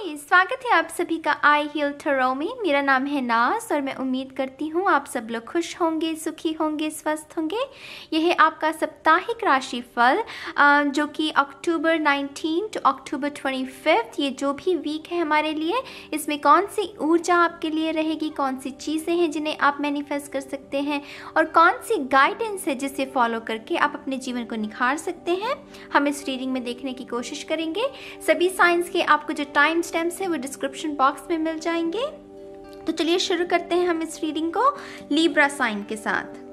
हाय, स्वागत है आप सभी का आई हील टैरो में। मेरा नाम है नाज और मैं उम्मीद करती हूँ आप सब लोग खुश होंगे, सुखी होंगे, स्वस्थ होंगे। यह है आपका साप्ताहिक राशि फल जो कि अक्टूबर 19 टू अक्टूबर 25, ये जो भी वीक है हमारे लिए, इसमें कौन सी ऊर्जा आपके लिए रहेगी, कौन सी चीज़ें हैं जिन्हें आप मैनिफेस्ट कर सकते हैं और कौन सी गाइडेंस है जिसे फॉलो करके आप अपने जीवन को निखार सकते हैं, हम इस रीडिंग में देखने की कोशिश करेंगे। सभी साइंस के आपको जो टाइम स्टैम्प्स है वो डिस्क्रिप्शन बॉक्स में मिल जाएंगे। तो चलिए शुरू करते हैं हम इस रीडिंग को लीब्रा साइन के साथ।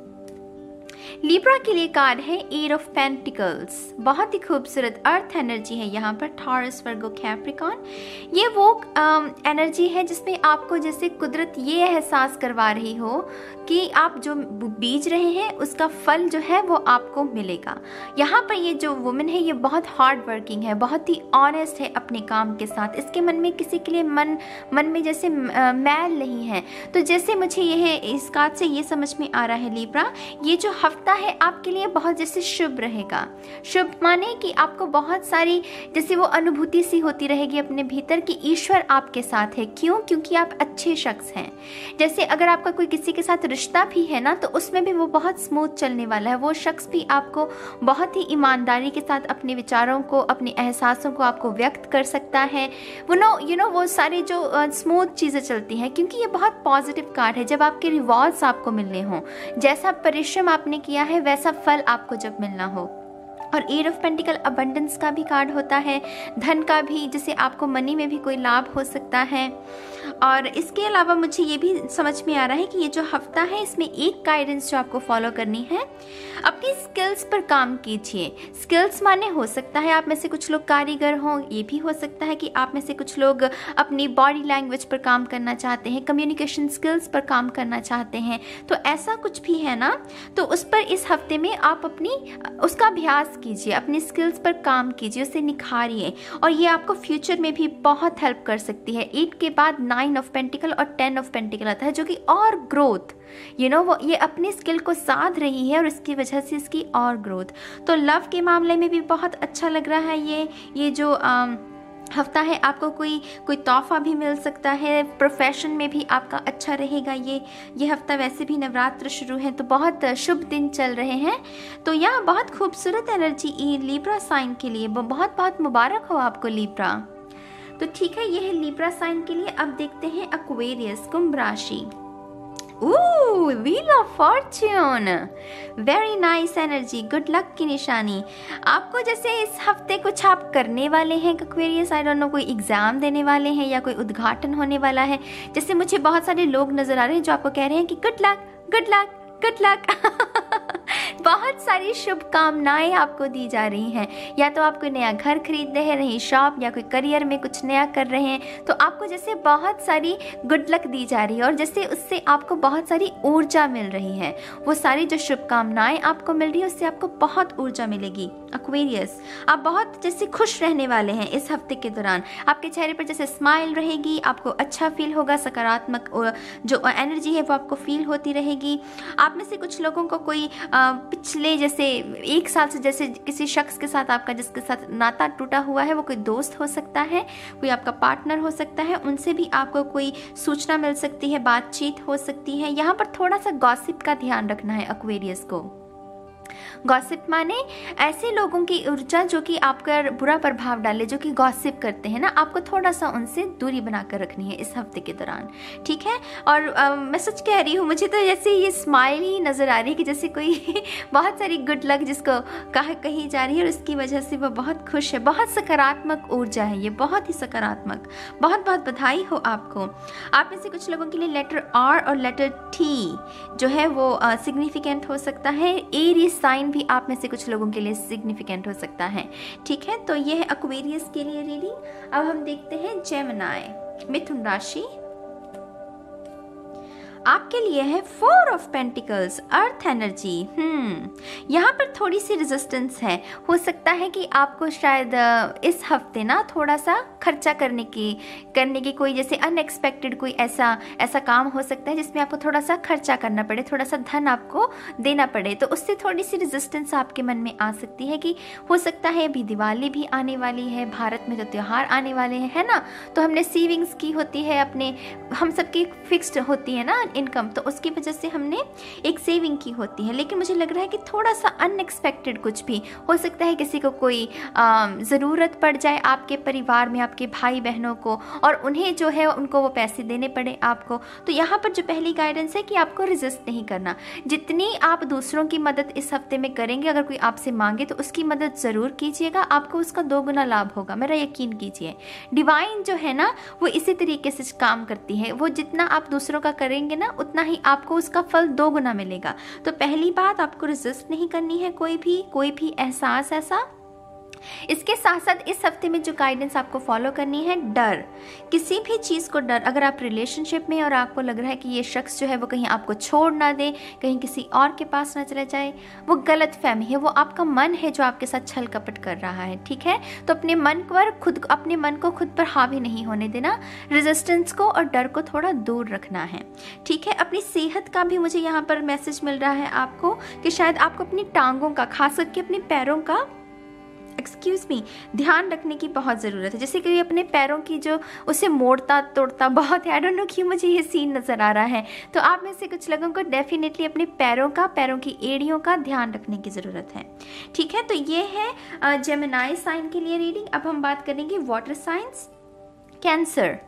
लीब्रा के लिए कार्ड है एट ऑफ पेंटिकल्स। बहुत ही खूबसूरत अर्थ एनर्जी है यहाँ पर, टॉरस, वर्गो, कैप्रिकॉन। ये वो एनर्जी है जिसमें आपको जैसे कुदरत ये एहसास करवा रही हो कि आप जो बीज रहे हैं उसका फल जो है वो आपको मिलेगा। यहाँ पर ये जो वुमन है ये बहुत हार्ड वर्किंग है, बहुत ही ऑनेस्ट है अपने काम के साथ। इसके मन में किसी के लिए मन में जैसे मैल नहीं है। तो जैसे मुझे ये है इस कार्ड से ये समझ में आ रहा है लीब्रा, ये जो हफ्ता है आपके लिए बहुत जैसे शुभ रहेगा। शुभ माने कि आपको बहुत सारी जैसे वो अनुभूति सी होती रहेगी अपने भीतर कि ईश्वर आपके साथ है। क्यों? क्योंकि आप अच्छे शख्स हैं। जैसे अगर आपका कोई किसी के साथ रिश्ता भी है ना, तो उसमें भी वो बहुत स्मूथ चलने वाला है। वो शख्स भी आपको बहुत ही ईमानदारी के साथ अपने विचारों को, अपने एहसासों को आपको व्यक्त कर सकता है। वो वो सारी जो स्मूथ चीज़ें चलती हैं, क्योंकि ये बहुत पॉजिटिव कार्ड है। जब आपके रिवॉर्ड्स आपको मिलने हों, जैसा परिश्रम आपने किया है वैसा फल आपको जब मिलना हो। और एट ऑफ पेंटिकल अबंडेंस का भी कार्ड होता है, धन का भी, जैसे आपको मनी में भी कोई लाभ हो सकता है। और इसके अलावा मुझे ये भी समझ में आ रहा है कि ये जो हफ्ता है इसमें एक गाइडेंस जो आपको फॉलो करनी है, अपनी स्किल्स पर काम कीजिए। स्किल्स माने हो सकता है आप में से कुछ लोग कारीगर हों, ये भी हो सकता है कि आप में से कुछ लोग अपनी बॉडी लैंग्वेज पर काम करना चाहते हैं, कम्युनिकेशन स्किल्स पर काम करना चाहते हैं। तो ऐसा कुछ भी है ना, तो उस पर इस हफ्ते में आप उसका अभ्यास कीजिए, अपनी स्किल्स पर काम कीजिए, उसे निखारिए और ये आपको फ्यूचर में भी बहुत हेल्प कर सकती है। 8 के बाद 9 ऑफ पेंटिकल और 10 ऑफ पेंटिकल आता है, जो कि और ग्रोथ, वो ये अपनी स्किल को साध रही है और इसकी वजह से इसकी और ग्रोथ। तो लव के मामले में भी बहुत अच्छा लग रहा है। ये जो हफ्ता है आपको कोई तोहफा भी मिल सकता है। प्रोफेशन में भी आपका अच्छा रहेगा ये हफ्ता। वैसे भी नवरात्र शुरू है तो बहुत शुभ दिन चल रहे हैं। तो यहाँ बहुत खूबसूरत एनर्जी लीब्रा साइन के लिए, बहुत बहुत मुबारक हो आपको लीब्रा। तो ठीक है, ये है लीब्रा साइन के लिए। अब देखते हैं एक्वेरियस, कुंभ राशि। Wheel of Fortune, very nice energy, good luck की निशानी। आपको जैसे इस हफ्ते कुछ आप करने वाले हैं एक्वेरियस, आई डोंट नो, कोई एग्जाम देने वाले हैं या कोई उद्घाटन होने वाला है। जैसे मुझे बहुत सारे लोग नजर आ रहे हैं जो आपको कह रहे हैं कि good luck good luck good luck. बहुत सारी शुभकामनाएं आपको दी जा रही हैं। या तो आप कोई नया घर खरीद रहे हैं, नई शॉप, या कोई करियर में कुछ नया कर रहे हैं, तो आपको जैसे बहुत सारी गुड लक दी जा रही है और जैसे उससे आपको बहुत सारी ऊर्जा मिल रही है। वो सारी जो शुभकामनाएं आपको मिल रही है उससे आपको बहुत ऊर्जा मिलेगी। एक्वेरियस, आप बहुत जैसे खुश रहने वाले हैं इस हफ्ते के दौरान। आपके चेहरे पर जैसे स्माइल रहेगी, आपको अच्छा फील होगा, सकारात्मक जो एनर्जी है वो आपको फील होती रहेगी। आप में से कुछ लोगों को कोई पिछले जैसे 1 साल से जैसे किसी शख्स के साथ आपका जिसके साथ नाता टूटा हुआ है, वो कोई दोस्त हो सकता है, कोई आपका पार्टनर हो सकता है, उनसे भी आपको कोई सूचना मिल सकती है, बातचीत हो सकती है। यहाँ पर थोड़ा सा गॉसिप का ध्यान रखना है एक्वेरियस को। गॉसिप माने ऐसे लोगों की ऊर्जा जो कि आप पर बुरा प्रभाव डाले, जो कि गॉसिप करते हैं ना, आपको थोड़ा सा उनसे दूरी बनाकर रखनी है इस हफ्ते के दौरान, ठीक है। और मैं सच कह रही हूँ, मुझे तो जैसे ये स्माइल ही नज़र आ रही है कि जैसे कोई बहुत सारी गुड लक जिसको कही जा रही है और उसकी वजह से वो बहुत खुश है। बहुत सकारात्मक ऊर्जा है ये, बहुत ही सकारात्मक। बहुत बहुत बधाई हो आपको। आप में से कुछ लोगों के लिए लेटर आर और लेटर टी जो है वो सिग्निफिकेंट हो सकता है। एरीज साइन भी आप में से कुछ लोगों के लिए सिग्निफिकेंट हो सकता है, ठीक है। तो ये है एक्वेरियस के लिए रीडिंग। अब हम देखते हैं जेमिनी, मिथुन राशि। आपके लिए है 4 ऑफ पेंटिकल्स, अर्थ एनर्जी। यहाँ पर थोड़ी सी रेजिस्टेंस है। हो सकता है कि आपको शायद इस हफ्ते ना थोड़ा सा खर्चा करने की कोई जैसे अनएक्सपेक्टेड कोई ऐसा काम हो सकता है जिसमें आपको थोड़ा सा खर्चा करना पड़े, थोड़ा सा धन आपको देना पड़े। तो उससे थोड़ी सी रेजिस्टेंस आपके मन में आ सकती है कि हो सकता है अभी दिवाली भी आने वाली है, भारत में तो त्यौहार आने वाले हैं, है ना। तो हमने सेविंग्स की होती है अपने, हम सबकी फिक्स्ड होती है ना इनकम, तो उसकी वजह से हमने एक सेविंग की होती है। लेकिन मुझे लग रहा है कि थोड़ा सा अनएक्सपेक्टेड कुछ भी हो सकता है, किसी को कोई ज़रूरत पड़ जाए आपके परिवार में, आपके भाई बहनों को, और उन्हें जो है उनको वो पैसे देने पड़े आपको। तो यहाँ पर जो पहली गाइडेंस है कि आपको रेजिस्ट नहीं करना। जितनी आप दूसरों की मदद इस हफ्ते में करेंगे, अगर कोई आपसे मांगे तो उसकी मदद ज़रूर कीजिएगा, आपको उसका 2 गुना लाभ होगा, मेरा यकीन कीजिए। डिवाइन जो है ना वो इसी तरीके से काम करती है, वो जितना आप दूसरों का करेंगे ना उतना ही आपको उसका फल 2 गुना मिलेगा। तो पहली बात, आपको रेजिस्ट नहीं करनी है कोई भी एहसास ऐसा। इसके साथ साथ इस हफ्ते में जो गाइडेंस आपको फॉलो करनी है, डर, किसी भी चीज़ को डर। अगर आप रिलेशनशिप में और आपको लग रहा है कि ये शख्स जो है वो कहीं आपको छोड़ ना दे, कहीं किसी और के पास ना चला जाए, वो गलत फहमी है, वो आपका मन है जो आपके साथ छल कपट कर रहा है, ठीक है। तो अपने मन को खुद पर हावी नहीं होने देना, रेजिस्टेंस को और डर को थोड़ा दूर रखना है, ठीक है। अपनी सेहत का भी मुझे यहाँ पर मैसेज मिल रहा है आपको कि शायद आपको अपनी टांगों का, खास करके अपने पैरों का ध्यान रखने की बहुत ज़रूरत है। जैसे कि अपने पैरों की जो उसे मोड़ता तोड़ता बहुत है, आई डोंट नो क्यों मुझे ये सीन नज़र आ रहा है। तो आप में से कुछ लोगों को डेफिनेटली अपने पैरों की एड़ियों का ध्यान रखने की ज़रूरत है, ठीक है। तो ये है जेमिनाई साइन के लिए रीडिंग। अब हम बात करेंगे water science, cancer.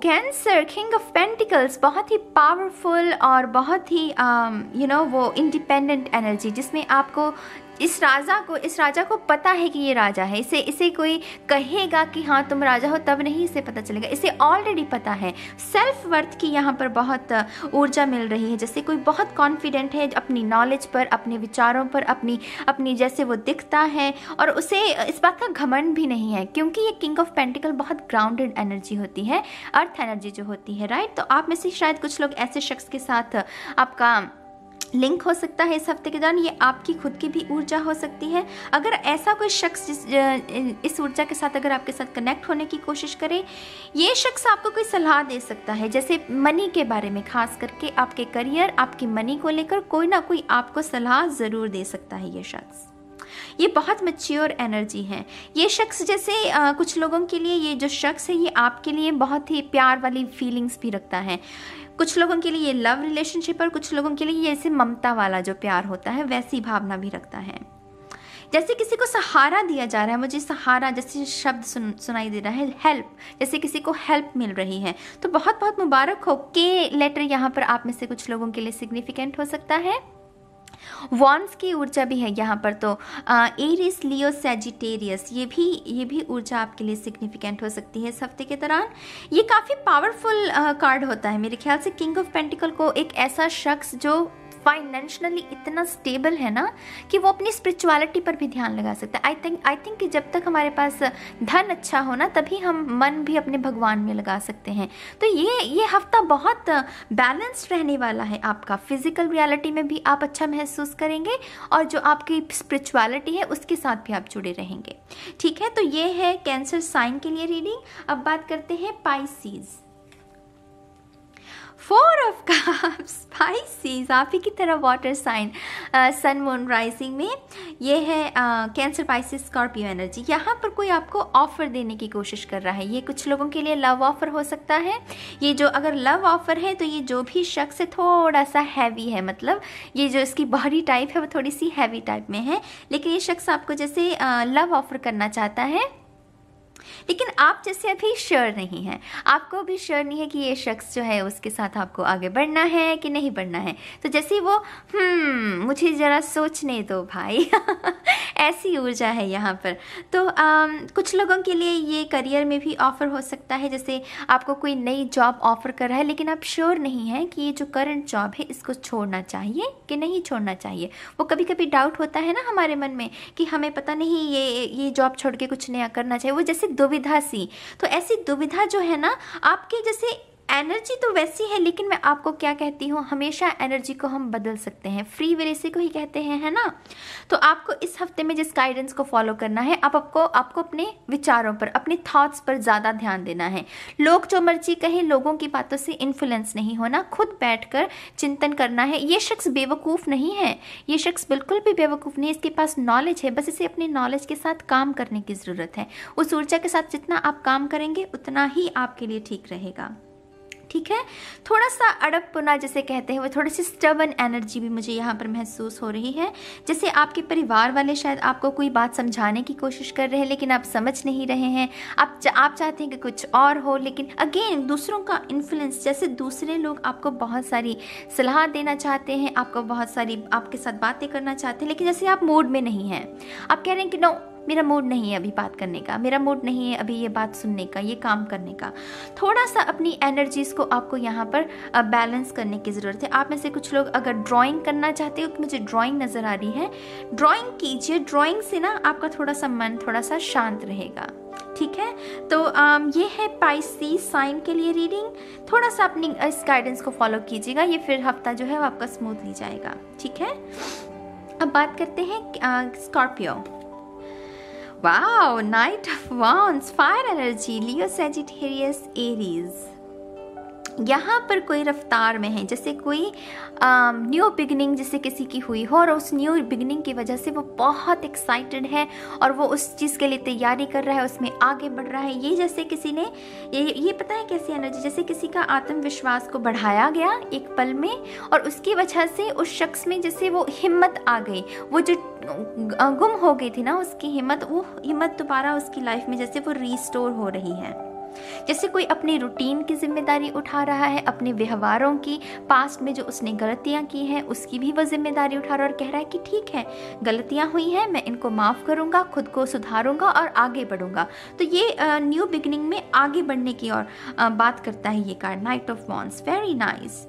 Cancer, king of pentacles, बहुत ही पावरफुल और बहुत ही वो इंडिपेंडेंट एनर्जी, जिसमें आपको इस राजा को पता है कि ये राजा है। इसे कोई कहेगा कि हाँ तुम राजा हो तब नहीं इसे पता चलेगा, इसे ऑलरेडी पता है। सेल्फ वर्थ की यहाँ पर बहुत ऊर्जा मिल रही है, जैसे कोई बहुत कॉन्फिडेंट है अपनी नॉलेज पर, अपने विचारों पर, अपनी जैसे वो दिखता है, और उसे इस बात का घमंड भी नहीं है, क्योंकि ये किंग ऑफ पेंटिकल बहुत ग्राउंडेड एनर्जी होती है, अर्थ एनर्जी जो होती है, राइट। तो आप में से शायद कुछ लोग ऐसे शख्स के साथ आपका लिंक हो सकता है इस हफ्ते के दौरान। ये आपकी खुद की भी ऊर्जा हो सकती है। अगर ऐसा कोई शख्स इस ऊर्जा के साथ अगर आपके साथ कनेक्ट होने की कोशिश करे, ये शख्स आपको कोई सलाह दे सकता है, जैसे मनी के बारे में, खास करके आपके करियर, आपकी मनी को लेकर कोई ना कोई आपको सलाह ज़रूर दे सकता है। ये शख्स, ये बहुत मैच्योर एनर्जी है। ये शख्स जैसे कुछ लोगों के लिए ये जो शख्स है ये आपके लिए बहुत ही प्यार वाली फीलिंग्स भी रखता है। कुछ लोगों के लिए ये लव रिलेशनशिप, और कुछ लोगों के लिए ये ऐसे ममता वाला जो प्यार होता है वैसी भावना भी रखता है। जैसे किसी को सहारा दिया जा रहा है, मुझे सहारा जैसे शब्द सुनाई दे रहा है, हेल्प, जैसे किसी को हेल्प मिल रही है, तो बहुत बहुत मुबारक हो। के लेटर यहाँ पर आप में से कुछ लोगों के लिए सिग्निफिकेंट हो सकता है। वॉन्स की ऊर्जा भी है यहाँ पर, तो एरिस, लियो, सैजिटेरियस, ये भी ऊर्जा आपके लिए सिग्निफिकेंट हो सकती है इस हफ्ते के दौरान। ये काफ़ी पावरफुल कार्ड होता है मेरे ख्याल से। किंग ऑफ पेंटिकल को एक ऐसा शख्स जो फाइनेंशियली इतना स्टेबल है ना कि वो अपनी स्पिरिचुअलिटी पर भी ध्यान लगा सकता है। आई थिंक कि जब तक हमारे पास धन अच्छा हो ना, तभी हम मन भी अपने भगवान में लगा सकते हैं। तो ये हफ्ता बहुत बैलेंस्ड रहने वाला है आपका। फिजिकल रियलिटी में भी आप अच्छा महसूस करेंगे, और जो आपकी स्पिरिचुअलिटी है उसके साथ भी आप जुड़े रहेंगे, ठीक है। तो ये है कैंसर साइन के लिए रीडिंग। अब बात करते हैं पाइसीज। 4 ऑफ कप्स, पाइसीज, आप ही की तरह water sign, sun moon rising में ये है कैंसर, पाइसीज, स्कॉर्पियो एनर्जी। यहाँ पर कोई आपको ऑफर देने की कोशिश कर रहा है। ये कुछ लोगों के लिए लव ऑफर हो सकता है। ये जो अगर लव ऑफर है तो ये जो भी शख्स है थोड़ा सा हैवी है, मतलब ये जो इसकी बॉडी टाइप है वो थोड़ी सी हैवी टाइप में है, लेकिन ये शख्स आपको जैसे लव ऑफर करना चाहता है, लेकिन आप जैसे अभी श्योर नहीं हैं, आपको भी श्योर नहीं है कि ये शख्स जो है उसके साथ आपको आगे बढ़ना है कि नहीं बढ़ना है। तो जैसे वो मुझे ज़रा सोचने दो भाई ऐसी ऊर्जा है यहाँ पर। तो कुछ लोगों के लिए ये करियर में भी ऑफ़र हो सकता है, जैसे आपको कोई नई जॉब ऑफ़र कर रहा है, लेकिन आप श्योर नहीं हैं कि ये जो करंट जॉब है इसको छोड़ना चाहिए कि नहीं छोड़ना चाहिए। वो कभी कभी डाउट होता है ना हमारे मन में कि हमें पता नहीं ये जॉब छोड़ के कुछ नया करना चाहिए, वो जैसे दुविधा सी। तो ऐसी दुविधा जो है ना आपके जैसे एनर्जी तो वैसी है, लेकिन मैं आपको क्या कहती हूँ, हमेशा एनर्जी को हम बदल सकते हैं, फ्री विल इसी को ही कहते हैं, है ना। तो आपको इस हफ्ते में जिस गाइडेंस को फॉलो करना है, आपको अपने विचारों पर, अपने थॉट्स पर ज़्यादा ध्यान देना है। लोग जो मर्जी कहें, लोगों की बातों से इन्फ्लुएंस नहीं होना, खुद बैठकर चिंतन करना है। ये शख्स बेवकूफ़ नहीं है, ये शख्स बिल्कुल भी बेवकूफ़ नहीं, इसके पास नॉलेज है, बस इसे अपनी नॉलेज के साथ काम करने की ज़रूरत है। उस ऊर्जा के साथ जितना आप काम करेंगे उतना ही आपके लिए ठीक रहेगा, ठीक है। थोड़ा सा अड़बपुना जिसे कहते हैं, वो थोड़ी सी स्टबन एनर्जी भी मुझे यहाँ पर महसूस हो रही है। जैसे आपके परिवार वाले शायद आपको कोई बात समझाने की कोशिश कर रहे हैं, लेकिन आप समझ नहीं रहे हैं। आप चाहते हैं कि कुछ और हो, लेकिन अगेन दूसरों का इन्फ्लुएंस, जैसे दूसरे लोग आपको बहुत सारी सलाह देना चाहते हैं, आपको बहुत सारी आपके साथ बातें करना चाहते हैं, लेकिन जैसे आप मूड में नहीं हैं, आप कह रहे हैं कि नो, मेरा मूड नहीं है अभी बात करने का, मेरा मूड नहीं है अभी ये बात सुनने का, ये काम करने का। थोड़ा सा अपनी एनर्जीज को आपको यहाँ पर बैलेंस करने की ज़रूरत है। आप में से कुछ लोग अगर ड्राइंग करना चाहते हो, मुझे ड्राइंग नज़र आ रही है, ड्राइंग कीजिए। ड्राइंग से ना आपका थोड़ा सा मन थोड़ा सा शांत रहेगा, ठीक है। तो ये है पाइसेस साइन के लिए रीडिंग। थोड़ा सा अपनी इस गाइडेंस को फॉलो कीजिएगा, ये फिर हफ्ता जो है वो आपका स्मूथली जाएगा, ठीक है। अब बात करते हैं Scorpio. Wow, night of wands, fire energy, Leo, Sagittarius, Aries. यहाँ पर कोई रफ्तार में है, जैसे कोई न्यू बिगनिंग जैसे किसी की हुई हो, और उस न्यू बिगनिंग की वजह से वो बहुत एक्साइटेड है और वो उस चीज़ के लिए तैयारी कर रहा है, उसमें आगे बढ़ रहा है। ये जैसे किसी ने ये पता है कैसी एनर्जी, जैसे किसी का आत्मविश्वास को बढ़ाया गया एक पल में, और उसकी वजह से उस शख्स में जैसे वो हिम्मत आ गई, वो जो गुम हो गई थी ना उसकी हिम्मत, वो हिम्मत दोबारा उसकी लाइफ में जैसे वो रीस्टोर हो रही है। जैसे कोई अपनी रूटीन की जिम्मेदारी उठा रहा है, अपने व्यवहारों की, पास्ट में जो उसने गलतियां की हैं उसकी भी वो जिम्मेदारी उठा रहा है, और कह रहा है कि ठीक है, गलतियां हुई हैं, मैं इनको माफ़ करूंगा, खुद को सुधारूंगा और आगे बढ़ूंगा। तो ये न्यू बिगनिंग में आगे बढ़ने की और बात करता है ये card, night of wands. Very nice.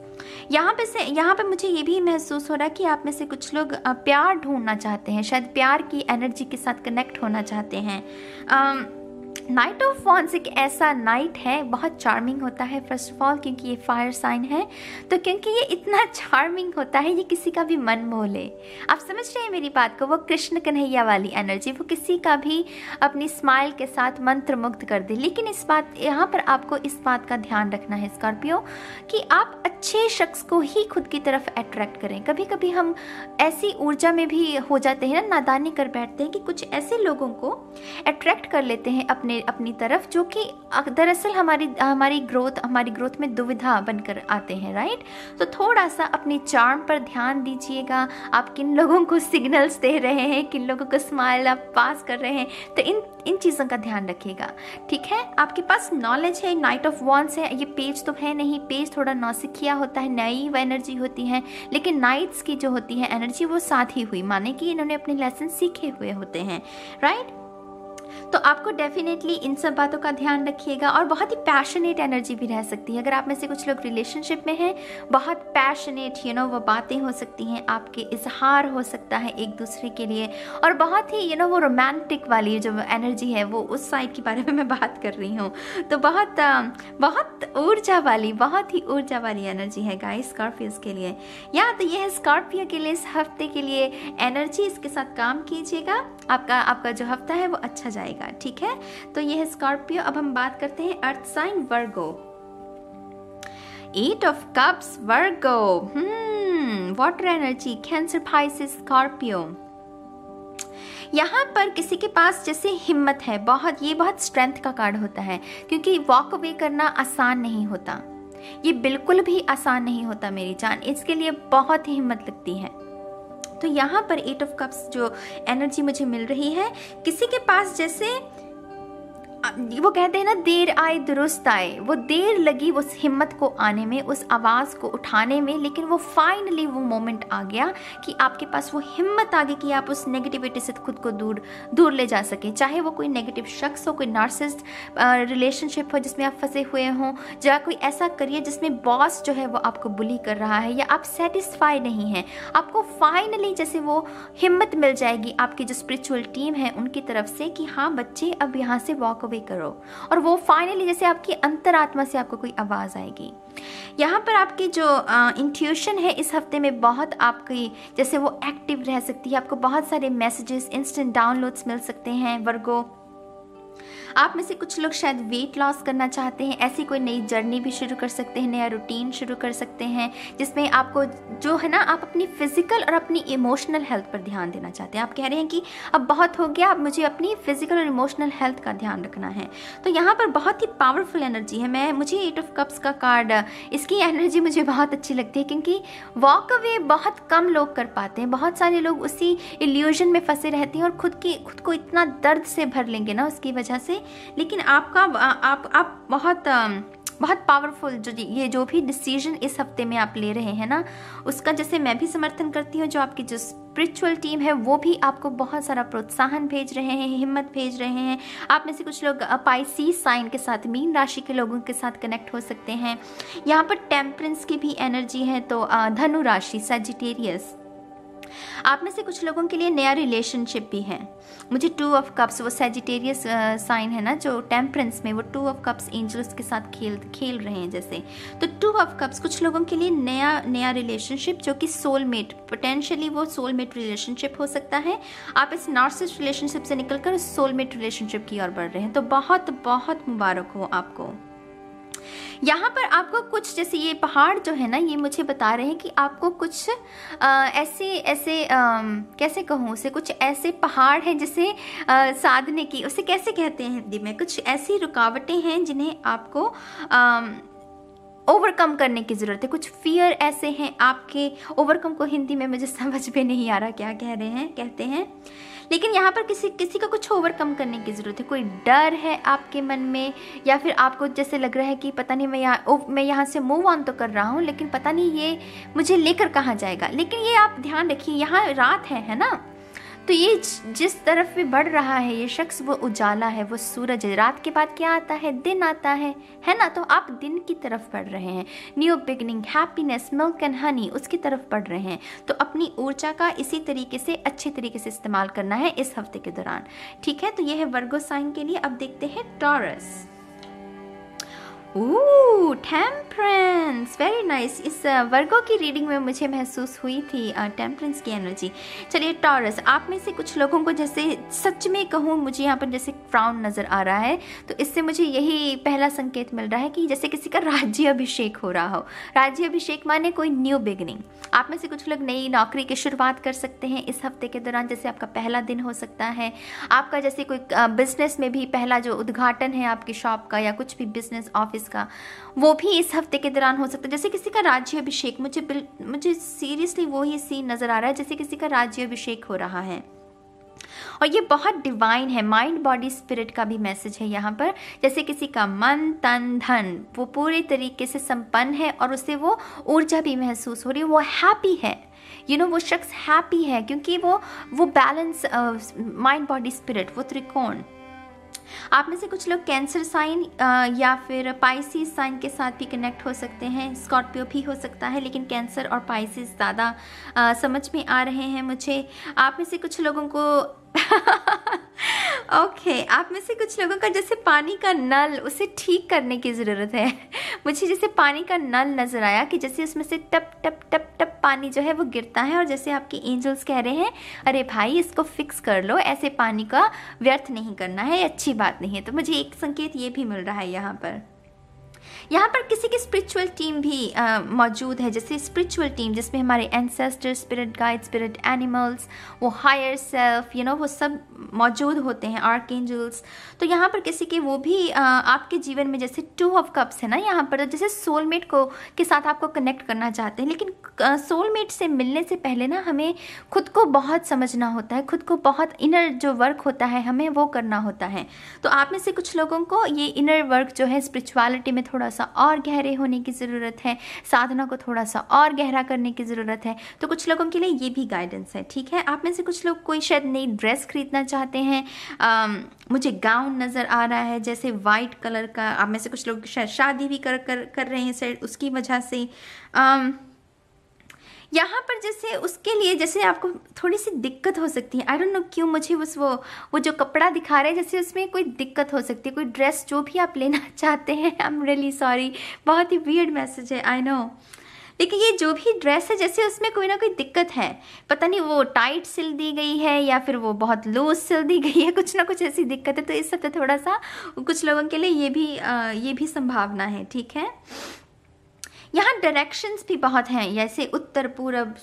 यहाँ पे मुझे ये भी महसूस हो रहा है कि आप में से कुछ लोग प्यार ढूंढना चाहते हैं, शायद प्यार की एनर्जी के साथ कनेक्ट होना चाहते हैं। नाइट ऑफ वॉन्ड्स एक ऐसा नाइट है, बहुत चार्मिंग होता है फर्स्ट ऑफ ऑल, क्योंकि ये फायर साइन है, तो क्योंकि ये इतना चार्मिंग होता है ये किसी का भी मन मोह ले। आप समझ रहे हैं मेरी बात को, वो कृष्ण कन्हैया वाली एनर्जी, वो किसी का भी अपनी स्माइल के साथ मंत्र मुग्ध कर दे। लेकिन यहाँ पर आपको इस बात का ध्यान रखना है स्कॉर्पियो, कि आप अच्छे शख्स को ही खुद की तरफ अट्रैक्ट करें। कभी कभी हम ऐसी ऊर्जा में भी हो जाते हैं ना, नादानी कर बैठते हैं कि कुछ ऐसे लोगों को अट्रैक्ट कर लेते हैं अपनी तरफ, जो कि दरअसल हमारी ग्रोथ में दुविधा बनकर आते हैं, राइट। तो थोड़ा सा अपने चार्म पर ध्यान दीजिएगा, आप किन लोगों को सिग्नल्स दे रहे हैं, किन लोगों को स्माइल आप पास कर रहे हैं, तो इन चीज़ों का ध्यान रखिएगा, ठीक है। आपके पास नॉलेज है, नाइट ऑफ वॉन्ड्स है, ये पेज तो है नहीं, पेज थोड़ा नौसिखिया होता है, नई एनर्जी होती है, लेकिन नाइट्स की जो होती है एनर्जी वो साथ ही हुई, माने कि इन्होंने अपने लेसन सीखे हुए होते हैं, राइट। तो आपको डेफिनेटली इन सब बातों का ध्यान रखिएगा। और बहुत ही पैशनेट एनर्जी भी रह सकती है, अगर आप में से कुछ लोग रिलेशनशिप में हैं, बहुत पैशनेट वो बातें हो सकती हैं, आपके इजहार हो सकता है एक दूसरे के लिए, और बहुत ही वो रोमांटिक वाली जो एनर्जी है वो उस साइड के बारे में मैं बात कर रही हूँ। तो बहुत ऊर्जा वाली एनर्जी है गाइस स्कॉर्पियोस के लिए। या तो ये है स्कॉर्पियो के लिए इस हफ्ते के लिए एनर्जी, इसके साथ काम कीजिएगा, आपका जो हफ्ता है वो अच्छा जाएगा, ठीक है। तो ये है स्कॉर्पियो। अब हम बात करते हैं earth sign Virgo. 8 of cups, Virgo, water energy, Cancer, Pisces, Scorpio. यहाँ पर किसी के पास जैसे हिम्मत है, ये बहुत स्ट्रेंथ का कार्ड होता है, क्योंकि वॉक अवे करना आसान नहीं होता, ये बिल्कुल भी आसान नहीं होता मेरी जान, इसके लिए बहुत ही हिम्मत लगती है। तो यहाँ पर 8 ऑफ कप्स जो एनर्जी मुझे मिल रही है, किसी के पास जैसे वो कहते हैं ना, देर आए दुरुस्त आए, वो देर लगी उस हिम्मत को आने में, उस आवाज़ को उठाने में, लेकिन वो फाइनली वो मोमेंट आ गया कि आपके पास वो हिम्मत आ गई कि आप उस नेगेटिविटी से खुद को दूर ले जा सके। चाहे वो कोई नेगेटिव शख्स हो, कोई नार्सिसिस्ट रिलेशनशिप हो जिसमें आप फंसे हुए हों, या कोई ऐसा करियर जिसमें बॉस जो है वो आपको बुली कर रहा है, या आप सेटिस्फाई नहीं हैं, आपको फाइनली जैसे वो हिम्मत मिल जाएगी आपकी जो स्पिरिचुअल टीम है उनकी तरफ से कि हाँ बच्चे अब यहाँ से वॉक अवे करो, और वो फाइनली जैसे आपकी अंतरात्मा से आपको कोई आवाज़ आएगी। यहाँ पर आपकी जो इंट्यूशन है इस हफ्ते में बहुत आपकी जैसे वो एक्टिव रह सकती है। आपको बहुत सारे मैसेजेस, इंस्टेंट डाउनलोड्स मिल सकते हैं वर्गो। आप में से कुछ लोग शायद वेट लॉस करना चाहते हैं, ऐसी कोई नई जर्नी भी शुरू कर सकते हैं, नया रूटीन शुरू कर सकते हैं, जिसमें आपको जो है ना, आप अपनी फिजिकल और अपनी इमोशनल हेल्थ पर ध्यान देना चाहते हैं। आप कह रहे हैं कि अब बहुत हो गया, अब मुझे अपनी फिजिकल और इमोशनल हेल्थ का ध्यान रखना है। तो यहाँ पर बहुत ही पावरफुल एनर्जी है। मुझे 8 ऑफ कप्स का कार्ड, इसकी एनर्जी मुझे बहुत अच्छी लगती है, क्योंकि वॉक अवे बहुत कम लोग कर पाते हैं। बहुत सारे लोग उसी इल्यूजन में फंसे रहते हैं और खुद को इतना दर्द से भर लेंगे ना उसकी वजह से। लेकिन आपका आप बहुत पावरफुल जो भी डिसीजन इस हफ्ते में आप ले रहे हैं ना, उसका जैसे मैं भी समर्थन करती हूँ। जो आपकी जो स्पिरिचुअल टीम है वो भी आपको बहुत सारा प्रोत्साहन भेज रहे हैं, हिम्मत भेज रहे हैं। आप में से कुछ लोग पाइसीस साइन के साथ, मीन राशि के लोगों के साथ कनेक्ट हो सकते हैं। यहाँ पर टेम्परेंस की भी एनर्जी है, तो धनु राशि, सजिटेरियस। आप में से कुछ लोगों के लिए नया रिलेशनशिप भी है। मुझे 2 ऑफ कप्स, वो सजिटेरियस साइन है ना जो टेम्परेंस में, वो 2 ऑफ कप्स एंजल्स के साथ खेल रहे हैं जैसे। तो 2 ऑफ कप्स कुछ लोगों के लिए नया रिलेशनशिप, जो कि सोलमेट, पोटेंशियली वो सोलमेट रिलेशनशिप हो सकता है। आप इस नार्सिसिस्ट रिलेशनशिप से निकलकर सोलमेट रिलेशनशिप की ओर बढ़ रहे हैं, तो बहुत बहुत मुबारक हो आपको। यहाँ पर आपको कुछ जैसे ये पहाड़ जो है ना, ये मुझे बता रहे हैं कि आपको कुछ ऐसे कैसे कहूँ उसे, कुछ ऐसे पहाड़ हैं जिसे साधने की, उसे कैसे कहते हैं हिंदी में, कुछ ऐसी रुकावटें हैं जिन्हें आपको ओवरकम करने की ज़रूरत है। कुछ फियर ऐसे हैं आपके, ओवरकम को हिंदी में मुझे समझ में नहीं आ रहा क्या कहते हैं, लेकिन यहाँ पर किसी का कुछ ओवरकम करने की ज़रूरत है। कोई डर है आपके मन में, या फिर आपको जैसे लग रहा है कि पता नहीं मैं यहाँ से मूव ऑन तो कर रहा हूँ, लेकिन पता नहीं ये मुझे लेकर कहाँ जाएगा। लेकिन ये आप ध्यान रखिए, यहाँ रात है ना, तो ये जिस तरफ भी बढ़ रहा है ये शख्स, वो उजाला है, वो सूरज है। रात के बाद क्या आता है? दिन आता है ना। तो आप दिन की तरफ बढ़ रहे हैं, new beginning, happiness, milk and honey, उसकी तरफ बढ़ रहे हैं। तो अपनी ऊर्जा का इसी तरीके से, अच्छे तरीके से इस्तेमाल करना है इस हफ्ते के दौरान, ठीक है। तो ये है वर्गो साइन के लिए। अब देखते हैं टॉरस। Temperance, very nice. इस वर्गो की रीडिंग में मुझे महसूस हुई थी टेम्परेंस की एनर्जी। चलिए टॉरस, आप में से कुछ लोगों को जैसे सच में कहूँ, मुझे यहाँ पर जैसे फ्राउन नज़र आ रहा है, तो इससे मुझे यही पहला संकेत मिल रहा है कि जैसे किसी का राज्य अभिषेक हो रहा हो। राज्य अभिषेक माने कोई न्यू बिगनिंग। आप में से कुछ लोग नई नौकरी की शुरुआत कर सकते हैं इस हफ्ते के दौरान, जैसे आपका पहला दिन हो सकता है। आपका जैसे कोई बिजनेस में भी पहला जो उद्घाटन है आपकी शॉप का, या कुछ भी बिजनेस ऑफिस का, वो भी इस हफ्ते के दौरान हो सकता है। जैसे किसी का राज्य अभिषेक, मुझे सीरियसली वो ही सीन नजर आ रहा है, जैसे किसी का राज्य अभिषेक हो रहा है। और ये बहुत डिवाइन है, माइंड बॉडी स्पिरिट का भी मैसेज है यहाँ पर। जैसे किसी का मन तन धन वो पूरे तरीके से संपन्न है, और उसे वो ऊर्जा भी महसूस हो रही है, वो हैप्पी है। वो शख्स हैप्पी है, क्योंकि वो बैलेंस, माइंड बॉडी स्पिरिट, वो त्रिकोण। आप में से कुछ लोग कैंसर साइन या फिर पाइसिस साइन के साथ भी कनेक्ट हो सकते हैं। स्कॉर्पियो भी हो सकता है, लेकिन कैंसर और पाइसिस ज़्यादा समझ में आ रहे हैं मुझे। आप में से कुछ लोगों को ओके, आप में से कुछ लोगों का जैसे पानी का नल, उसे ठीक करने की ज़रूरत है। मुझे जैसे पानी का नल नज़र आया कि जैसे उसमें से टप टप टप टप पानी जो है वो गिरता है, और जैसे आपके एंजल्स कह रहे हैं, अरे भाई इसको फिक्स कर लो, ऐसे पानी का व्यर्थ नहीं करना है, अच्छी बात नहीं है। तो मुझे एक संकेत ये भी मिल रहा है यहाँ पर किसी की स्पिरिचुअल टीम भी मौजूद है। जैसे स्पिरिचुअल टीम जिसमें हमारे ancestor, spirit guide, spirit animals, वो हायर सेल्फ, वो सब मौजूद होते हैं, आर्कएंजल्स। तो यहाँ पर किसी के वो भी आपके जीवन में, जैसे 2 ऑफ कप्स है ना यहाँ पर, जैसे सोलमेट के साथ आपको कनेक्ट करना चाहते हैं। लेकिन सोलमेट से मिलने से पहले ना हमें खुद को बहुत समझना होता है, खुद को बहुत इनर जो वर्क होता है हमें वो करना होता है। तो आप में से कुछ लोगों को ये इनर वर्क जो है स्पिरिचुअलिटी में थोड़ा सा और गहरे होने की ज़रूरत है, साधना को थोड़ा सा और गहरा करने की ज़रूरत है। तो कुछ लोगों के लिए ये भी गाइडेंस है, ठीक है। आप में से कुछ लोग कोई शायद नई ड्रेस खरीदना चाहते हैं। मुझे गाउन नज़र आ रहा है जैसे वाइट कलर का। आप में से कुछ लोग शायद शादी भी कर रहे हैं शायद, उसकी वजह से यहाँ पर जैसे उसके लिए जैसे आपको थोड़ी सी दिक्कत हो सकती है, आई डोंट नो क्यों, मुझे बस वो जो कपड़ा दिखा रहे हैं जैसे उसमें कोई दिक्कत हो सकती है, कोई ड्रेस जो भी आप लेना चाहते हैं, आई एम रियली सॉरी, बहुत ही वियर्ड मैसेज है, आई नो, लेकिन ये जो भी ड्रेस है जैसे उसमें कोई ना कोई दिक्कत है, पता नहीं वो टाइट सिल दी गई है या फिर वो बहुत लूज सिल दी गई है, कुछ ना कुछ ऐसी दिक्कत है। तो इस हफ्ते थोड़ा सा कुछ लोगों के लिए ये भी संभावना है, ठीक है। यहाँ डायरेक्शंस भी बहुत हैं, जैसे उत्तर पूरब,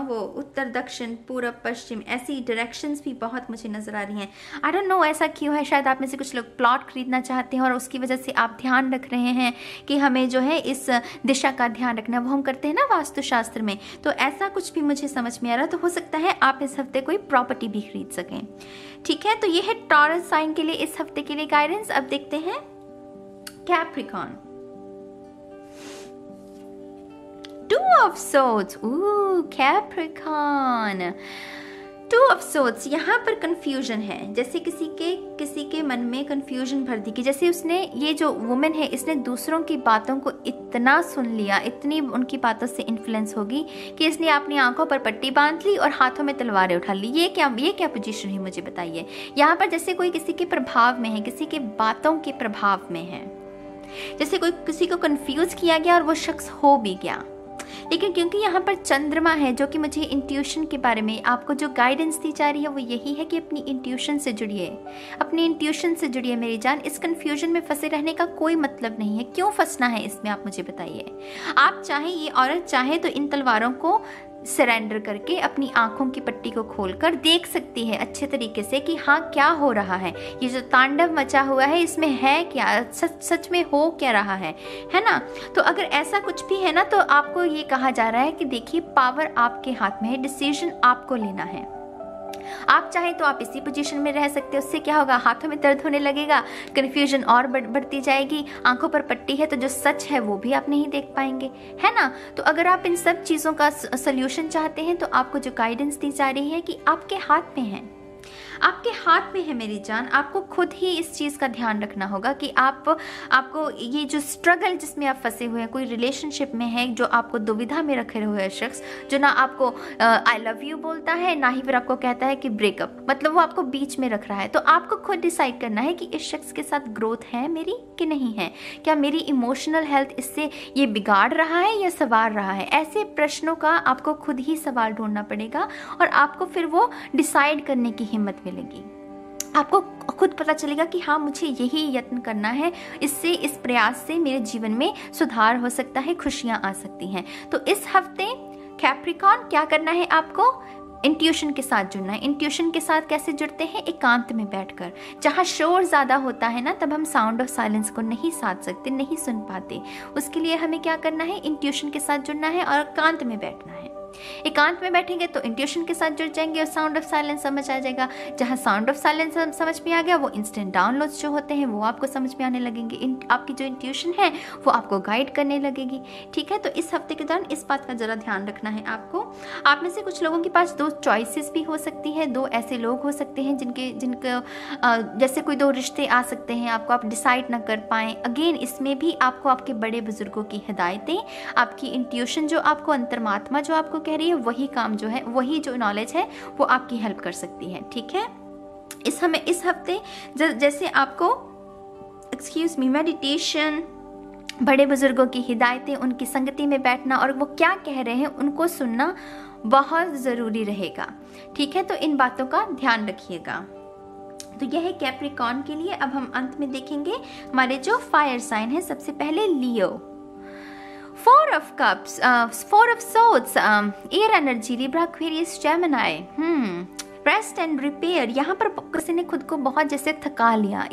वो उत्तर दक्षिण पूरब पश्चिम, ऐसी डायरेक्शंस भी बहुत मुझे नज़र आ रही हैं। आई डोंट नो ऐसा क्यों है, शायद आप में से कुछ लोग प्लॉट खरीदना चाहते हैं और उसकी वजह से आप ध्यान रख रहे हैं कि हमें जो है इस दिशा का ध्यान रखना, वो हम करते हैं ना वास्तुशास्त्र में, तो ऐसा कुछ भी मुझे समझ में आ रहा है। तो हो सकता है आप इस हफ्ते कोई प्रॉपर्टी भी खरीद सकें, ठीक है। तो ये है टॉरस साइन के लिए इस हफ्ते के लिए गाइडेंस। अब देखते हैं Capricorn. Two of Swords, Capricorn, Two of Swords। यहाँ पर कंफ्यूजन है, जैसे किसी के मन में कंफ्यूजन भर दी कि जैसे उसने, ये जो वुमेन है, इसने दूसरों की बातों को इतना सुन लिया, इतनी उनकी बातों से इन्फ्लुएंस होगी कि इसने अपनी आंखों पर पट्टी बांध ली और हाथों में तलवारें उठा ली। ये क्या पोजीशन है, मुझे बताइए। यहाँ पर जैसे कोई किसी के प्रभाव में है, किसी के बातों के प्रभाव में है, जैसे कोई किसी को कंफ्यूज किया गया और वो शख्स हो भी गया। लेकिन क्योंकि यहाँ पर चंद्रमा है जो कि मुझे इंट्यूशन के बारे में आपको जो गाइडेंस दी जा रही है वो यही है कि अपनी इंट्यूशन से जुड़िए, अपनी इंट्यूशन से जुड़िए मेरी जान। इस कंफ्यूजन में फंसे रहने का कोई मतलब नहीं है। क्यों फंसना है इसमें, आप मुझे बताइए। आप चाहे, ये औरत चाहे तो इन तलवारों को सरेंडर करके अपनी आंखों की पट्टी को खोलकर देख सकती है अच्छे तरीके से कि हाँ क्या हो रहा है, ये जो तांडव मचा हुआ है इसमें है क्या, सच में हो क्या रहा है ना। तो अगर ऐसा कुछ भी है ना, तो आपको ये कहा जा रहा है कि देखिए पावर आपके हाथ में है, डिसीजन आपको लेना है। आप चाहे तो आप इसी पोजीशन में रह सकते हो, उससे क्या होगा, हाथों में दर्द होने लगेगा, कंफ्यूजन और बढ़ती जाएगी, आंखों पर पट्टी है तो जो सच है वो भी आप नहीं देख पाएंगे, है ना। तो अगर आप इन सब चीज़ों का सल्यूशन चाहते हैं तो आपको जो गाइडेंस दी जा रही है कि आपके हाथ में है, आपके हाथ में है मेरी जान। आपको खुद ही इस चीज़ का ध्यान रखना होगा कि आपको ये जो स्ट्रगल जिसमें आप फंसे हुए हैं, कोई रिलेशनशिप में है जो आपको दुविधा में रखे हुए है शख्स, जो ना आपको आई लव यू बोलता है, ना ही फिर आपको कहता है कि ब्रेकअप, मतलब वो आपको बीच में रख रहा है। तो आपको खुद डिसाइड करना है कि इस शख्स के साथ ग्रोथ है मेरी कि नहीं है, क्या मेरी इमोशनल हेल्थ इससे ये बिगाड़ रहा है या संवार रहा है। ऐसे प्रश्नों का आपको खुद ही सवाल ढूंढना पड़ेगा और आपको फिर वो डिसाइड करने की हिम्मत मिलेगी। आपको खुद पता चलेगा कि हाँ मुझे यही यत्न करना है, इससे, इस प्रयास से मेरे जीवन में सुधार हो सकता है, खुशियां आ सकती हैं। तो इस हफ्ते कैप्रिकॉर्न क्या करना है, आपको इंट्यूशन के साथ जुड़ना है। इंट्यूशन के साथ कैसे जुड़ते हैं, एकांत में बैठकर। जहाँ शोर ज़्यादा होता है ना, तब हम साउंड ऑफ साइलेंस को नहीं साध सकते, नहीं सुन पाते। उसके लिए हमें क्या करना है, इंट्यूशन के साथ जुड़ना है और एकांत में बैठना है। एकांत में बैठेंगे तो इंट्यूशन के साथ जुड़ जाएंगे और साउंड ऑफ साइलेंस समझ आ जाएगा। जहाँ साउंड ऑफ साइलेंस समझ में आ गया, वो इंस्टेंट डाउनलोड्स जो होते हैं वो आपको समझ में आने लगेंगे। आपकी जो इंट्यूशन है वो आपको गाइड करने लगेगी, ठीक है। तो इस हफ्ते के दौरान इस बात का जरा ध्यान रखना है आपको। आप में से कुछ लोगों के पास दो चॉइसेस भी हो सकती है, दो ऐसे लोग हो सकते हैं जिनके जैसे कोई दो रिश्ते आ सकते हैं आपको, आप डिसाइड ना कर पाएं। अगेन इसमें भी आपको आपके बड़े बुजुर्गों की हिदायतें, आपकी इंट्यूशन जो आपको, अंतर्मात्मा जो आपको कह रही है, वही काम जो है, वही जो नॉलेज है वो आपकी हेल्प कर सकती है, ठीक है। इस हफ्ते जैसे आपको मेडिटेशन, बड़े बुजुर्गों की हिदायतें, उनकी संगति में बैठना और वो क्या कह रहे हैं उनको सुनना बहुत ज़रूरी रहेगा, ठीक है। तो इन बातों का ध्यान रखिएगा। तो यह है कैप्रिकॉर्न के लिए। अब हम अंत में देखेंगे हमारे जो फायर साइन है। सबसे पहले लियो, 4 of Cups, 4 of Swords, air energy, Libra, Aquarius, Gemini, rest and repair. यहाँ पर किसी ने खुद को बहुत जैसे थका लिया,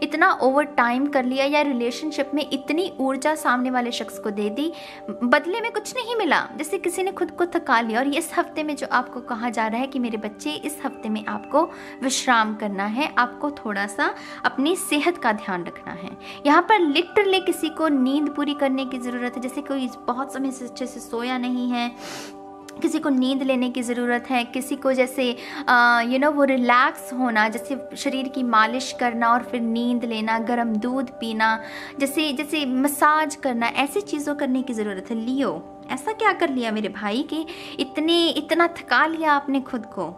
इतना ओवर टाइम कर लिया, या रिलेशनशिप में इतनी ऊर्जा सामने वाले शख्स को दे दी, बदले में कुछ नहीं मिला, जैसे किसी ने खुद को थका लिया। और इस हफ्ते में जो आपको कहा जा रहा है कि मेरे बच्चे, इस हफ्ते में आपको विश्राम करना है, आपको थोड़ा सा अपनी सेहत का ध्यान रखना है। यहाँ पर लिटरली किसी को नींद पूरी करने की ज़रूरत है, जैसे कोई बहुत समय से अच्छे से सोया नहीं है, किसी को नींद लेने की ज़रूरत है, किसी को जैसे वो रिलैक्स होना, जैसे शरीर की मालिश करना और फिर नींद लेना, गर्म दूध पीना, जैसे मसाज करना, ऐसी चीज़ों करने की ज़रूरत है। लियो ऐसा क्या कर लिया मेरे भाई कि इतना थका लिया आपने खुद को।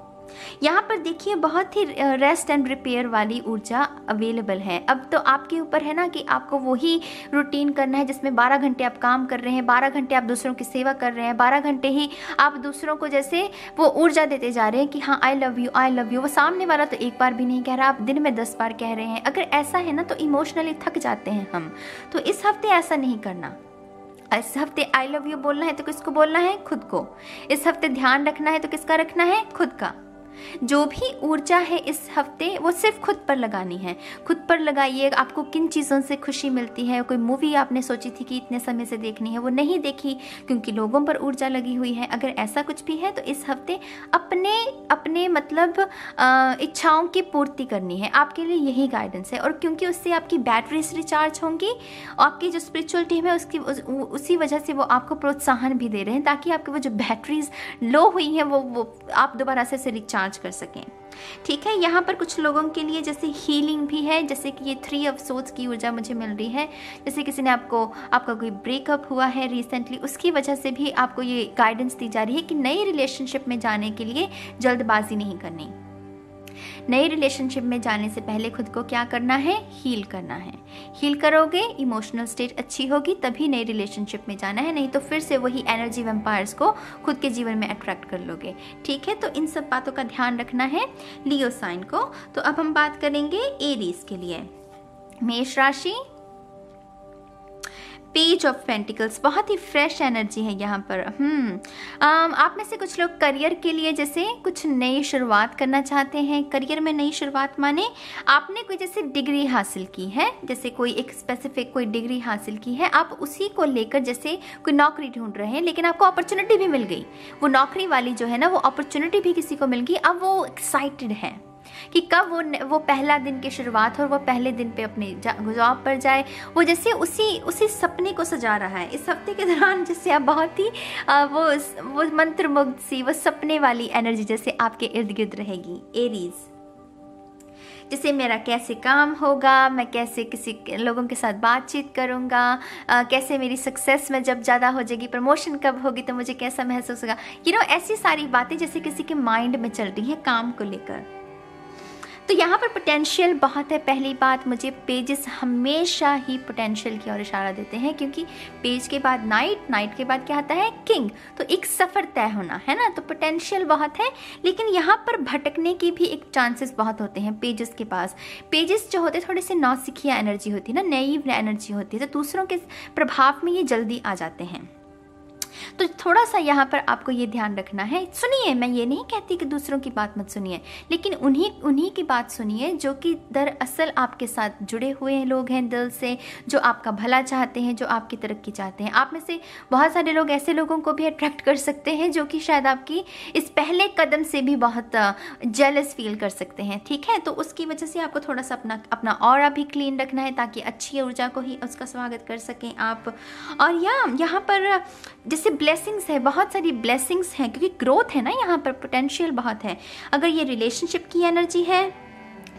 यहाँ पर देखिए बहुत ही रेस्ट एंड रिपेयर वाली ऊर्जा अवेलेबल है। अब तो आपके ऊपर है ना कि आपको वही रूटीन करना है जिसमें 12 घंटे आप काम कर रहे हैं, 12 घंटे आप दूसरों की सेवा कर रहे हैं, 12 घंटे ही आप दूसरों को जैसे वो ऊर्जा देते जा रहे हैं कि हाँ I love you I love you. वो सामने वाला तो एक बार भी नहीं कह रहा, आप दिन में 10 बार कह रहे हैं। अगर ऐसा है ना तो इमोशनली थक जाते हैं हम। तो इस हफ्ते ऐसा नहीं करना। इस हफ्ते आई लव यू बोलना है तो किसको बोलना है? खुद को। इस हफ्ते ध्यान रखना है तो किसका रखना है? खुद का। जो भी ऊर्जा है इस हफ्ते वो सिर्फ खुद पर लगानी है। खुद पर लगाइए। आपको किन चीज़ों से खुशी मिलती है? कोई मूवी आपने सोची थी कि इतने समय से देखनी है, वो नहीं देखी क्योंकि लोगों पर ऊर्जा लगी हुई है। अगर ऐसा कुछ भी है तो इस हफ्ते अपने मतलब इच्छाओं की पूर्ति करनी है। आपके लिए यही गाइडेंस है। और क्योंकि उससे आपकी बैटरीज रिचार्ज होंगी, आपकी जो स्पिरिचुअल टीम है उसी वजह से वो आपको प्रोत्साहन भी दे रहे हैं ताकि आपकी वो जो बैटरीज लो हुई हैं वो आप दोबारा से रिचार्ज कर सकें। ठीक है, यहाँ पर कुछ लोगों के लिए जैसे हीलिंग भी है, जैसे कि ये 3 ऑफ सोर्ड्स की ऊर्जा मुझे मिल रही है। जैसे किसी ने आपका कोई ब्रेकअप हुआ है रिसेंटली, उसकी वजह से भी आपको ये गाइडेंस दी जा रही है कि नई रिलेशनशिप में जाने के लिए जल्दबाजी नहीं करनी। नई रिलेशनशिप में जाने से पहले खुद को क्या करना है? हील करना है। हील करोगे, इमोशनल स्टेट अच्छी होगी, तभी नई रिलेशनशिप में जाना है। नहीं तो फिर से वही एनर्जी वैम्पायर्स को खुद के जीवन में अट्रैक्ट कर लोगे। ठीक है, तो इन सब बातों का ध्यान रखना है लियो साइन को। तो अब हम बात करेंगे एरीज के लिए। मेष राशि, पेज ऑफ पेंटिकल्स, बहुत ही फ्रेश एनर्जी है यहाँ पर। आप में से कुछ लोग करियर के लिए जैसे कुछ नई शुरुआत करना चाहते हैं। करियर में नई शुरुआत माने आपने कोई जैसे डिग्री हासिल की है, जैसे कोई एक स्पेसिफिक कोई डिग्री हासिल की है, आप उसी को लेकर जैसे कोई नौकरी ढूंढ रहे हैं, लेकिन आपको अपॉर्चुनिटी भी मिल गई। वो नौकरी वाली जो है ना वो अपॉर्चुनिटी भी किसी को मिल गई। अब वो एक्साइटेड है कि कब वो पहला दिन की शुरुआत हो और वो पहले दिन पे अपने जॉब पर जाए। वो जैसे उसी सपने को सजा रहा है। इस हफ्ते के दौरान जैसे आप बहुत ही वो मंत्रमुग्ध सी वो सपने वाली एनर्जी जैसे आपके इर्द गिर्द रहेगी। एरीज, जैसे मेरा कैसे काम होगा, मैं कैसे किसी लोगों के साथ बातचीत करूँगा, कैसे मेरी सक्सेस में जब ज़्यादा हो जाएगी, प्रमोशन कब होगी तो मुझे कैसा महसूस होगा। ऐसी सारी बातें जैसे किसी के माइंड में चल रही हैं काम को लेकर। तो यहाँ पर पोटेंशियल बहुत है। पहली बात, मुझे पेजेस हमेशा ही पोटेंशियल की ओर इशारा देते हैं क्योंकि पेज के बाद नाइट के बाद क्या आता है? किंग। तो एक सफ़र तय होना है ना, तो पोटेंशियल बहुत है। लेकिन यहाँ पर भटकने की भी एक चांसेस बहुत होते हैं पेजेस के पास। पेजेस जो होते हैं थोड़े से नौसिखिया एनर्जी होती है ना, नईव एनर्जी होती है, तो दूसरों के प्रभाव में ये जल्दी आ जाते हैं। तो थोड़ा सा यहाँ पर आपको ये ध्यान रखना है। सुनिए, मैं ये नहीं कहती कि दूसरों की बात मत सुनिए, लेकिन उन्हीं की बात सुनिए जो कि दरअसल आपके साथ जुड़े हुए लोग हैं दिल से, जो आपका भला चाहते हैं, जो आपकी तरक्की चाहते हैं। आप में से बहुत सारे लोग ऐसे लोगों को भी अट्रैक्ट कर सकते हैं जो कि शायद आपकी इस पहले कदम से भी बहुत जेलस फील कर सकते हैं। ठीक है, तो उसकी वजह से आपको थोड़ा सा अपना ऑरा भी क्लीन रखना है ताकि अच्छी ऊर्जा को ही उसका स्वागत कर सकें आप। और यहाँ पर जैसे ब्लेसिंग्स है, बहुत सारी ब्लेसिंग्स हैं क्योंकि ग्रोथ है ना, यहाँ पर पोटेंशियल बहुत है। अगर ये रिलेशनशिप की एनर्जी है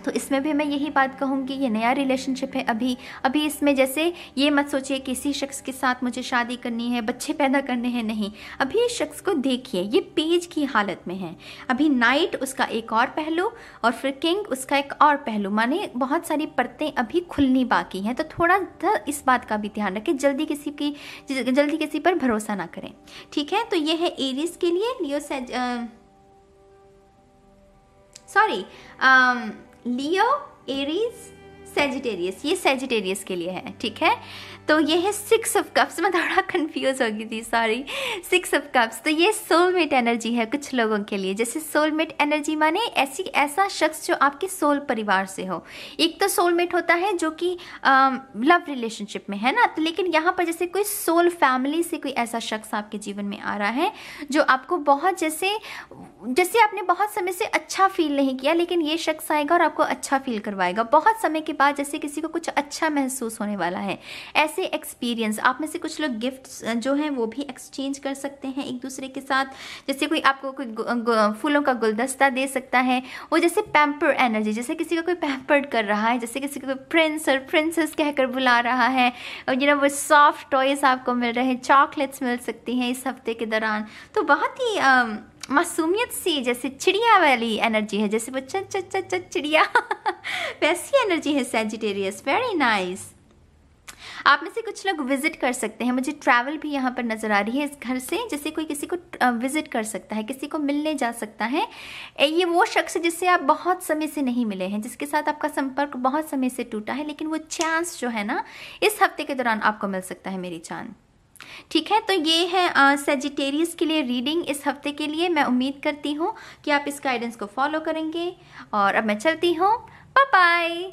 तो इसमें भी मैं यही बात कहूँगी, ये नया रिलेशनशिप है। अभी इसमें जैसे ये मत सोचिए किसी शख्स के साथ मुझे शादी करनी है, बच्चे पैदा करने हैं, नहीं। अभी इस शख्स को देखिए, ये पेज की हालत में है। अभी नाइट उसका एक और पहलू और फिर किंग उसका एक और पहलू, माने बहुत सारी परतें अभी खुलनी बाकी हैं। तो थोड़ा सा इस बात का भी ध्यान रखें, जल्दी किसी पर भरोसा ना करें। ठीक है, तो ये है एरीज के लिए। लियो, एरीज, सेजिटेरियस, ये सेजिटेरियस के लिए है। ठीक है, तो ये है 6 ऑफ कप्स। मैं थोड़ा कंफ्यूज हो गई थी, सॉरी। 6 ऑफ कप्स, तो ये सोलमेट एनर्जी है कुछ लोगों के लिए। जैसे सोलमेट एनर्जी माने ऐसा शख्स जो आपके सोल परिवार से हो। एक तो सोलमेट होता है जो कि लव रिलेशनशिप में है ना, तो लेकिन यहाँ पर जैसे कोई सोल फैमिली से कोई ऐसा शख्स आपके जीवन में आ रहा है जो आपको बहुत जैसे आपने बहुत समय से अच्छा फील नहीं किया, लेकिन ये शख्स आएगा और आपको अच्छा फील करवाएगा बहुत समय के बाद, जैसे किसी को कुछ अच्छा महसूस होने वाला है। ऐसे एक्सपीरियंस। आप में से कुछ लोग गिफ्ट्स जो हैं वो भी एक्सचेंज कर सकते हैं एक दूसरे के साथ। जैसे कोई आपको कोई फूलों का गुलदस्ता दे सकता है, वो जैसे पैम्पर एनर्जी, जैसे किसी को कोई पैम्पर्ड कर रहा है, जैसे किसी को कोई प्रिंस और प्रिंसेस कहकर बुला रहा है, और वो सॉफ्ट टॉयज आपको मिल रहे हैं, चॉकलेट्स मिल सकती हैं इस हफ्ते के दौरान। तो बहुत ही मासूमियत सी, जैसे चिड़िया वाली एनर्जी है, जैसे वो चच चच चच चच चिड़िया वैसी एनर्जी है सैजिटेरियस। Very nice. आप में से कुछ लोग विजिट कर सकते हैं, मुझे ट्रैवल भी यहाँ पर नज़र आ रही है इस घर से, जैसे कोई किसी को विजिट कर सकता है, किसी को मिलने जा सकता है। ये वो शख्स जिससे आप बहुत समय से नहीं मिले हैं, जिसके साथ आपका संपर्क बहुत समय से टूटा है, लेकिन वो चांस जो है ना इस हफ्ते के दौरान आपको मिल सकता है मेरी जान। ठीक है, तो ये है सैजिटेरियस के लिए रीडिंग इस हफ्ते के लिए। मैं उम्मीद करती हूँ कि आप इस गाइडेंस को फॉलो करेंगे, और अब मैं चलती हूँ। Bye bye.